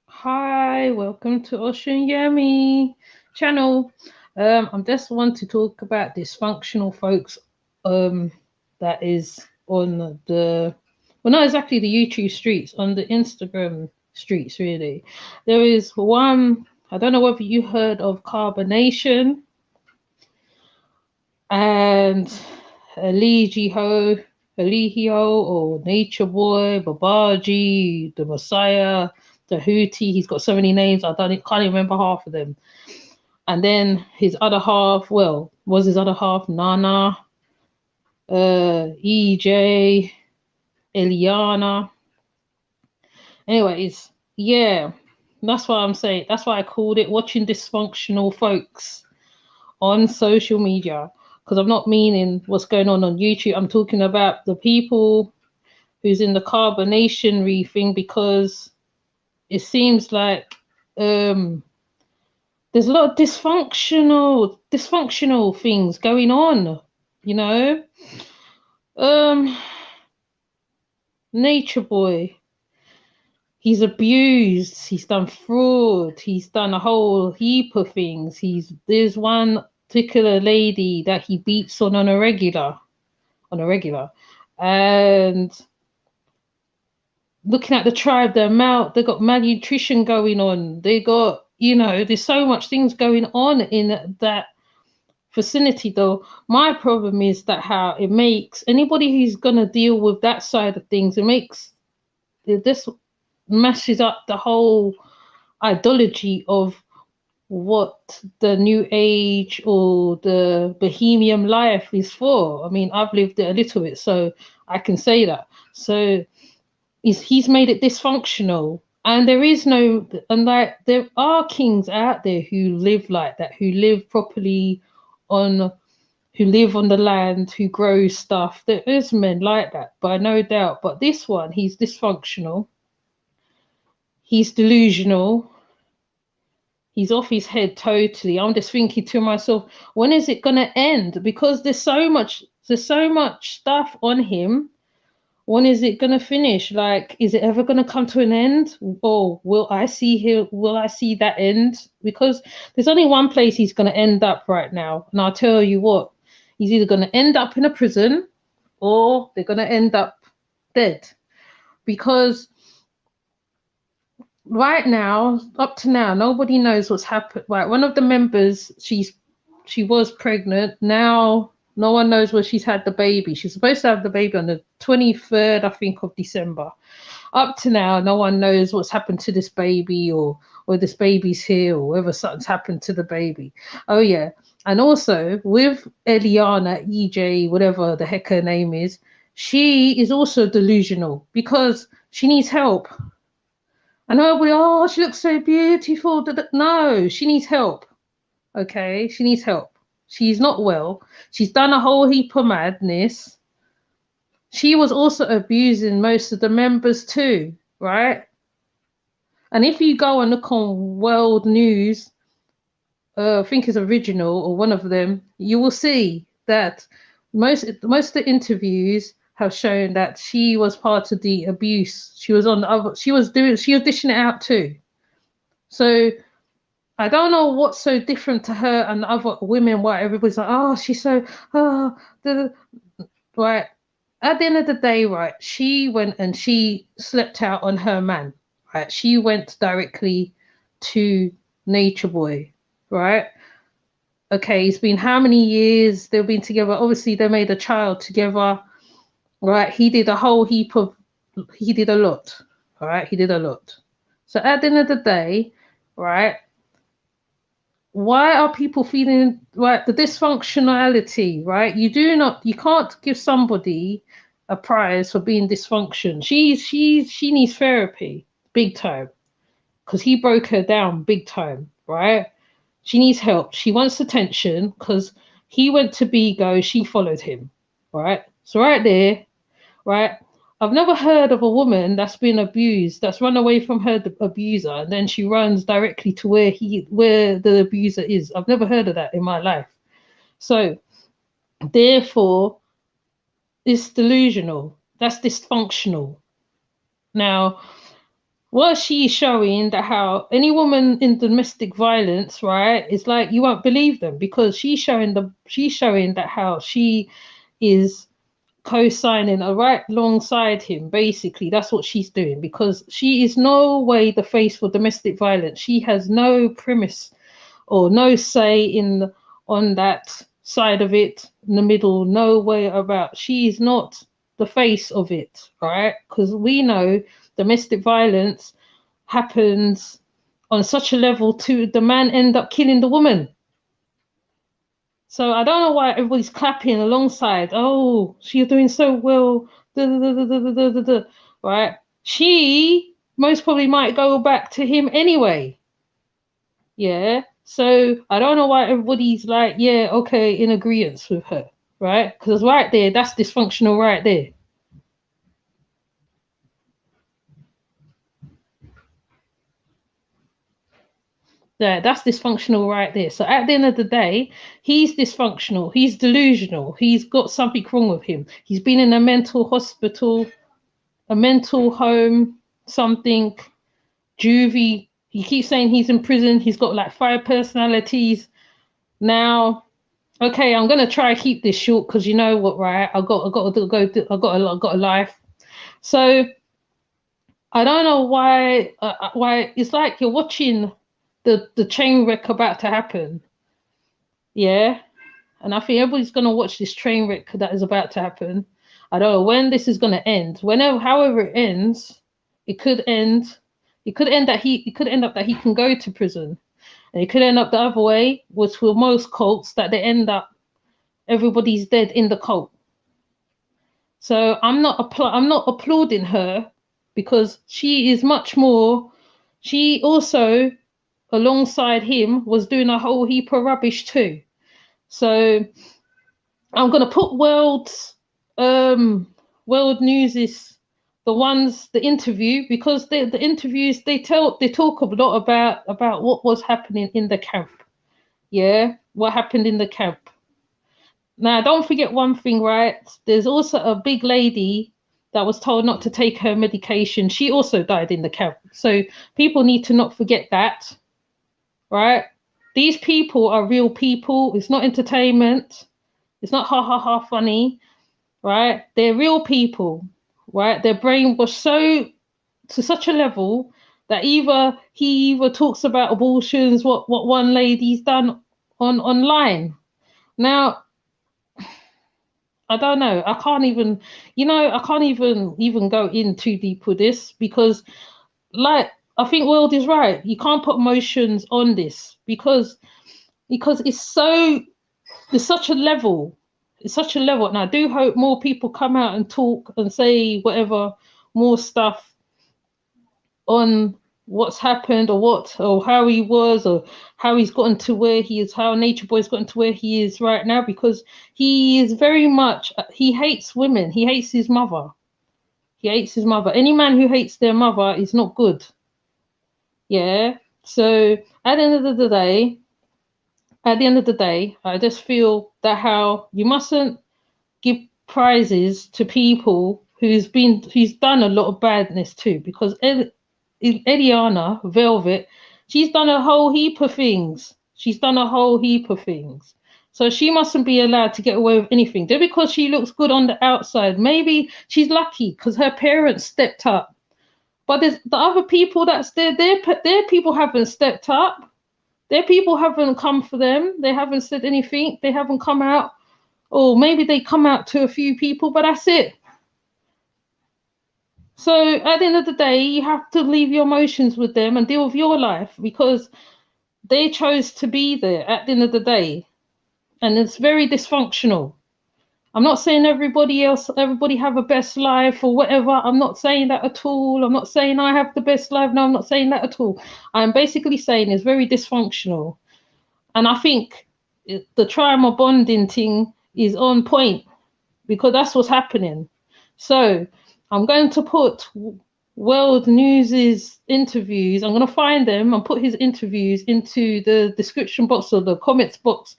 Hi, welcome to Ocean Yummy channel. I just want to talk about dysfunctional folks. Um, that is on not exactly the YouTube streets, on the Instagram streets. Really, there is one. I don't know whether you heard of Carbonation and Eligio or Nature Boy, Babaji, the Messiah, the Houthi. He's got so many names. Can't even remember half of them. And then his other half, well, was his other half Nana, EJ, Eliana. Anyways, yeah, that's what I'm saying. That's why I called it watching dysfunctional folks on social media, because I'm not meaning what's going on YouTube. I'm talking about the people who's in the carbonation thing, because it seems like there's a lot of dysfunctional things going on, you know. um Nature Boy, he's abused, he's done fraud, he's done a whole heap of things. There's one particular lady that he beats on a regular. And looking at the tribe, they got malnutrition going on. They got, there's so much things going on in that vicinity. Though my problem is that how it makes anybody who's gonna deal with that side of things, this meshes up the whole ideology of what the new age or the bohemian life is for. I mean, I've lived it a little bit, so I can say that. So he's made it dysfunctional, and there is no, and like there are kings out there who live like that, who live properly on who live on the land, who grow stuff. There is men like that, by no doubt. But this one, he's dysfunctional, he's delusional, he's off his head totally. I'm just thinking to myself, when is it gonna end? Because there's so much stuff on him. When is it gonna finish? Like, is it ever gonna come to an end? Or will I see that end? Because there's only one place he's gonna end up right now. And I'll tell you what, he's either gonna end up in a prison or they're gonna end up dead. Because right now, up to now, nobody knows what's happened. Right, one of the members, she was pregnant. Now no one knows where she's had the baby. She's supposed to have the baby on the 23rd, I think, of December. Up to now, no one knows what's happened to this baby, or this baby's here, or whether something's happened to the baby. Oh yeah. And also with Eliana, EJ, whatever the heck her name is, she is also delusional because she needs help. I know she looks so beautiful. No, she needs help. Okay, she needs help. She's not well. She's done a whole heap of madness. She was also abusing most of the members too, right? And if you go and look on World News, I think it's original or one of them, you will see that most of the interviews have shown that she was part of the abuse. She was on the other. She was dishing it out too. So I don't know what's so different to her and the other women. Why everybody's like, oh, she's so, oh, right. At the end of the day, right, she went and she slept out on her man, right? She went directly to Nature Boy, right? Okay, it's been how many years they've been together? Obviously, they made a child together, right? He did a lot, all right? He did a lot. So at the end of the day, right, why are people feeling, right, the dysfunctionality, right? You can't give somebody a prize for being dysfunction. She needs therapy big time, because he broke her down big time, right? She needs help. She wants attention because he went to Bigo, she followed him, right? So right there, right? I've never heard of a woman that's been abused, that's run away from her abuser, and then she runs directly to where the abuser is. I've never heard of that in my life. So therefore, it's delusional. That's dysfunctional. Now, What she's showing that how any woman in domestic violence, right, it's like you won't believe them because she's showing that how she is co-signing a right alongside him. Basically, that's what she's doing because she is no way the face for domestic violence. She has no premise or no say in on that side of it in the middle. No way about. She is not the face of it, right? Because we know domestic violence happens on such a level to the man end up killing the woman. So I don't know why everybody's clapping alongside. Oh, she's doing so well. Da, da, da, da, da, da, da, da. Right? She most probably might go back to him anyway. Yeah. So I don't know why everybody's like, yeah, okay, in agreement with her. Right? Because right there, that's dysfunctional right there. Yeah, that's dysfunctional right there. So at the end of the day, he's dysfunctional. He's delusional. He's got something wrong with him. He's been in a mental hospital, a mental home, something, juvie. He keeps saying he's in prison. He's got like 5 personalities. Now, okay, I'm gonna try to keep this short because you know what, right? I got to go. I got a life. So I don't know why it's like you're watching the train wreck about to happen. Yeah, and I think everybody's gonna watch this train wreck that is about to happen. I don't know when this is gonna end. Whenever, however it ends, it could end. It could end up that he can go to prison, and it could end up the other way, which for most cults that they end up everybody's dead in the cult. So I'm not applauding her because she is much more. She also, alongside him, was doing a whole heap of rubbish too. So I'm gonna put World News is the interview because the interviews they talk a lot about what was happening in the camp. Yeah, what happened in the camp. Now don't forget one thing, right? There's also a big lady that was told not to take her medication. She also died in the camp. So people need to not forget that, right? These people are real people. It's not entertainment. It's not ha ha ha funny, right? They're real people, right? Their brain was so to such a level that he either talks about abortions, what one lady's done on online. Now, I don't know. I can't even, I can't even go in too deep with this because, like, I think World is right. You can't put emotions on this because it's such a level. It's such a level. And I do hope more people come out and talk and say whatever more stuff on what's happened or how he was or how he's gotten to where he is, how Nature Boy's gotten to where he is right now, because he is very much he hates women. He hates his mother. He hates his mother. Any man who hates their mother is not good. Yeah. So at the end of the day, I just feel that how you mustn't give prizes to people who's done a lot of badness too, because Eliana Velvet, she's done a whole heap of things. She's done a whole heap of things. So she mustn't be allowed to get away with anything. Just because she looks good on the outside, maybe she's lucky because her parents stepped up. But there's the other people that's there. Their people haven't stepped up. Their people haven't come for them. They haven't said anything. They haven't come out. Or maybe they come out to a few people, but that's it. So at the end of the day, you have to leave your emotions with them and deal with your life because they chose to be there at the end of the day. And it's very dysfunctional. I'm not saying everybody have a best life or whatever. I'm not saying that at all. I'm not saying I have the best life. No, I'm not saying that at all. I'm basically saying it's very dysfunctional. And I think the trauma bonding thing is on point because that's what's happening. So I'm going to put World News's interviews. I'm going to find them and put his interviews into the description box or the comments box.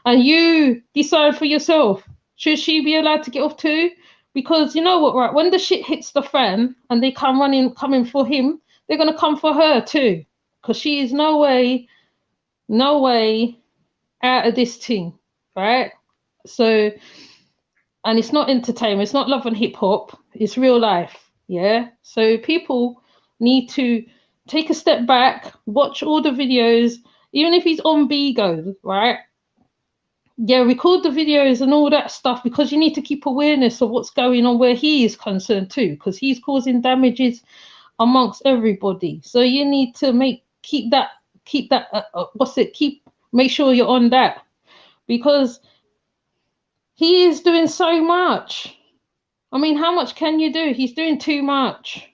And you decide for yourself. Should she be allowed to get off too? Because you know what, right? When the shit hits the fan and they coming for him, they're going to come for her too, because she is no way out of this thing, right? So, and it's not entertainment, it's not love and hip hop, it's real life. Yeah. So people need to take a step back, watch all the videos, even if he's on Bigo, right? Yeah, record the videos and all that stuff, because you need to keep awareness of what's going on where he is concerned too, because he's causing damages amongst everybody. So you need to keep that make sure you're on that, because he is doing so much. I mean, how much can you do? He's doing too much.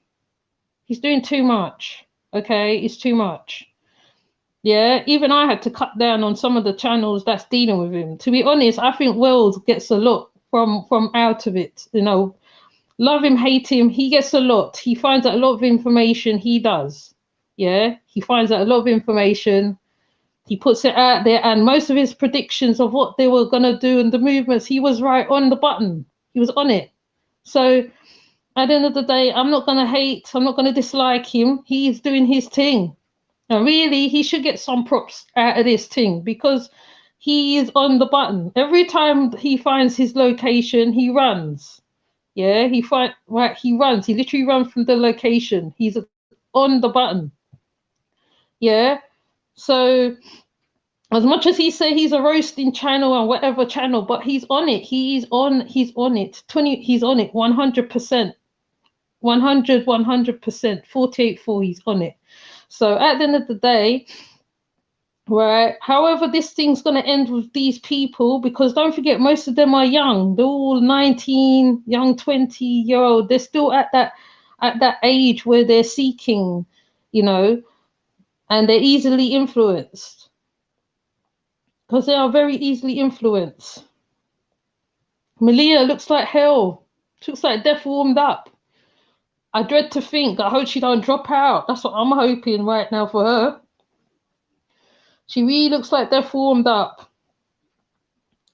He's doing too much. Okay, it's too much. Yeah, even I had to cut down on some of the channels that's dealing with him. To be honest, I think Wurld gets a lot from out of it. You know, love him, hate him, he gets a lot. He finds out a lot of information. He does. Yeah, he finds out a lot of information. He puts it out there, and most of his predictions of what they were gonna do and the movements, he was right on the button. He was on it. So at the end of the day, I'm not gonna hate. I'm not gonna dislike him. He's doing his thing. And really, he should get some props out of this thing, because he is on the button. Every time he finds his location, he runs. Yeah, he runs. He literally runs from the location. He's on the button. Yeah. So as much as he say he's a roasting channel and whatever channel, but he's on it. He's on it. He's on it 100%. 100%. 48-4, he's on it. So at the end of the day, right, however this thing's going to end with these people, because don't forget, most of them are young. They're all 19, young 20-year-old. They're still at that age where they're seeking, and they're easily influenced, because they are very easily influenced. Malia looks like hell. She looks like death warmed up. I dread to think. I hope she don't drop out. That's what I'm hoping right now for her. She really looks like death warmed up.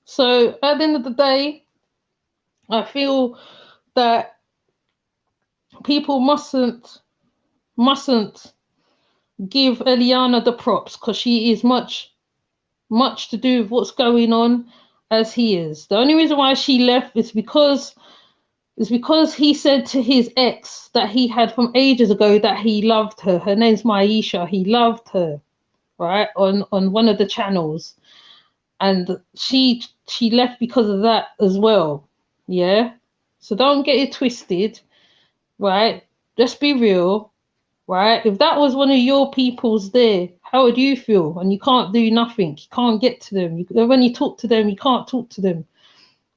So at the end of the day, I feel that people mustn't give Eliana the props, because she is much to do with what's going on as he is. The only reason why she left is because he said to his ex that he had from ages ago that he loved her. Her name's Maisha. He loved her, right, on one of the channels. And she left because of that as well. Yeah. So don't get it twisted, right? Just be real, right? If that was one of your peoples there, how would you feel? And you can't do nothing. You can't get to them. When you talk to them, you can't talk to them,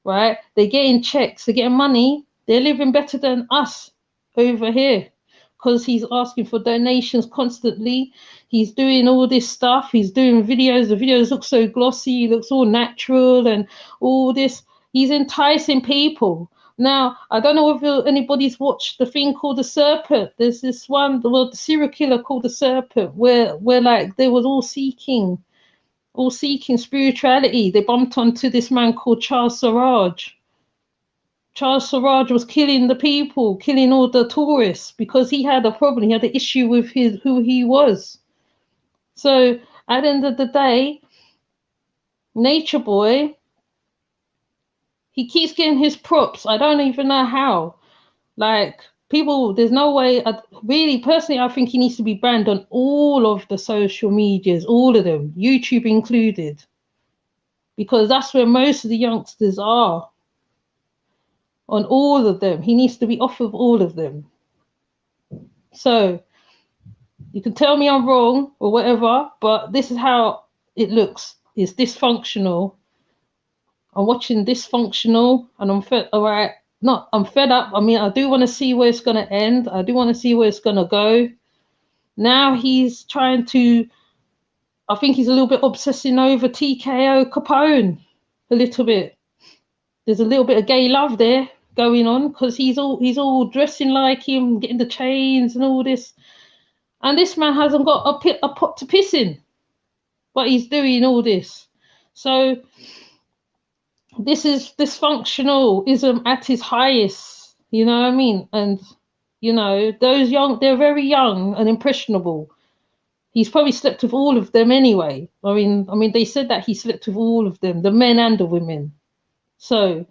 right? They're getting checks. They're getting money. They're living better than us over here, because he's asking for donations constantly. He's doing all this stuff. He's doing videos. The videos look so glossy. It looks all natural and all this. He's enticing people. Now, I don't know if anybody's watched the thing called The Serpent. There's this one, the serial killer called The Serpent, where like they was all seeking spirituality. They bumped onto this man called Charles Siraj. Charles Siraj was killing the people, killing all the tourists, because he had a problem. He had an issue with who he was. So at the end of the day, Nature Boy, he keeps getting his props. I don't even know how. Like, people, there's no way. Really, personally, I think he needs to be banned on all of the social medias, all of them, YouTube included, because that's where most of the youngsters are. On all of them. He needs to be off of all of them. So you can tell me I'm wrong or whatever, but this is how it looks. It's dysfunctional. I'm watching dysfunctional, and I'm fed. All right, I'm fed up. I mean, I do want to see where it's gonna end. I do want to see where it's gonna go. Now he's trying to. I think he's a little bit obsessing over TKO Capone, a little bit. There's a little bit of gay love there going on, because he's all dressing like him, getting the chains and all this, and this man hasn't got a pot to piss in, but he's doing all this. So this is dysfunctionalism at its highest, you know what I mean? And You know, those young, they're very young and impressionable. He's probably slept with all of them anyway. I mean, they said that he slept with all of them, the men and the women. So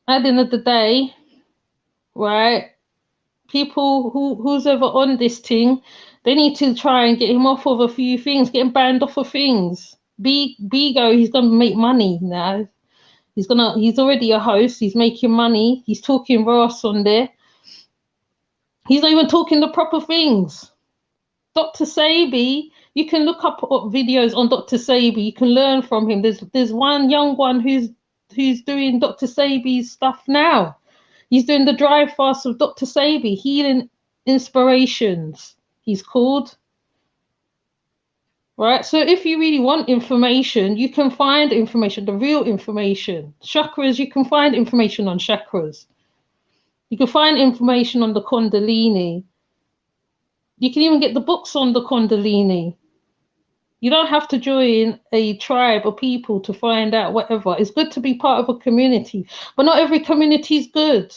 at the end of the day, right, people who's ever on this thing, they need to try and get him off of a few things, get him banned off of things. Bigo, he's gonna make money now. He's already a host, he's making money, he's talking Ross on there. He's not even talking the proper things. Dr. Sabi, you can look up videos on Dr. Sabi, you can learn from him. There's one young one who's doing Dr. Sabi's stuff now. He's doing the dry fast of Dr. Sabi, Healing Inspirations, he's called. Right? So if you really want information, you can find information, the real information. Chakras, you can find information on chakras. You can find information on the Kundalini. You can even get the books on the Kundalini. You don't have to join a tribe or people to find out whatever. It's good to be part of a community, but not every community is good.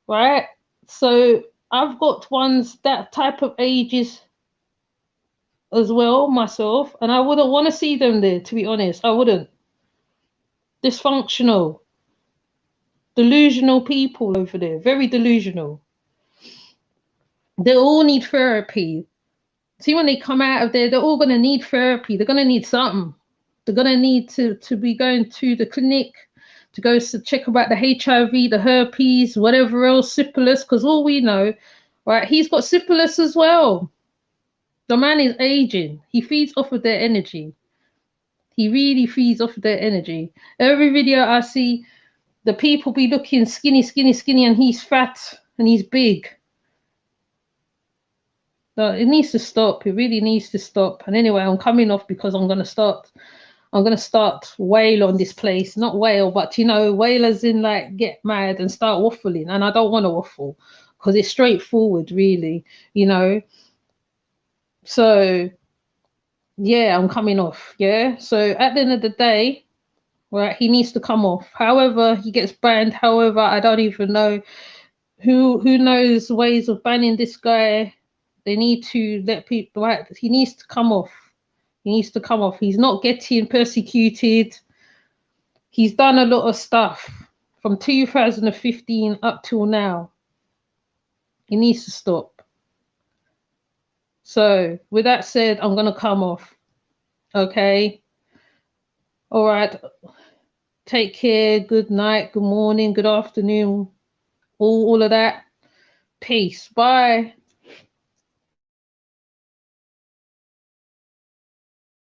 Right? So I've got ones that type of ages as well myself, and I wouldn't want to see them there, to be honest. I wouldn't. Dysfunctional, delusional people over there, very delusional. They all need therapy. See, when they come out of there, they're all going to need therapy. They're going to need something. They're going to need to be going to the clinic to go to check about the HIV, the herpes, whatever else, syphilis, because all we know, right, he's got syphilis as well. The man is aging. He feeds off of their energy. He really feeds off of their energy. Every video I see, the people be looking skinny, skinny, skinny, and he's fat and he's big. No, it needs to stop. It really needs to stop. And anyway, I'm coming off because I'm gonna start wail on this place. Not wail, but you know, wail as in like get mad and start waffling. And I don't want to waffle because it's straightforward, really, you know. So yeah, I'm coming off. Yeah. So at the end of the day, right, he needs to come off. However, he gets banned. However, I don't even know who knows ways of banning this guy. They need to let people, right, he needs to come off. He needs to come off. He's not getting persecuted. He's done a lot of stuff from 2015 up till now. He needs to stop. So with that said, I'm gonna come off. Okay. All right. Take care. Good night. Good morning. Good afternoon. All of that. Peace. Bye.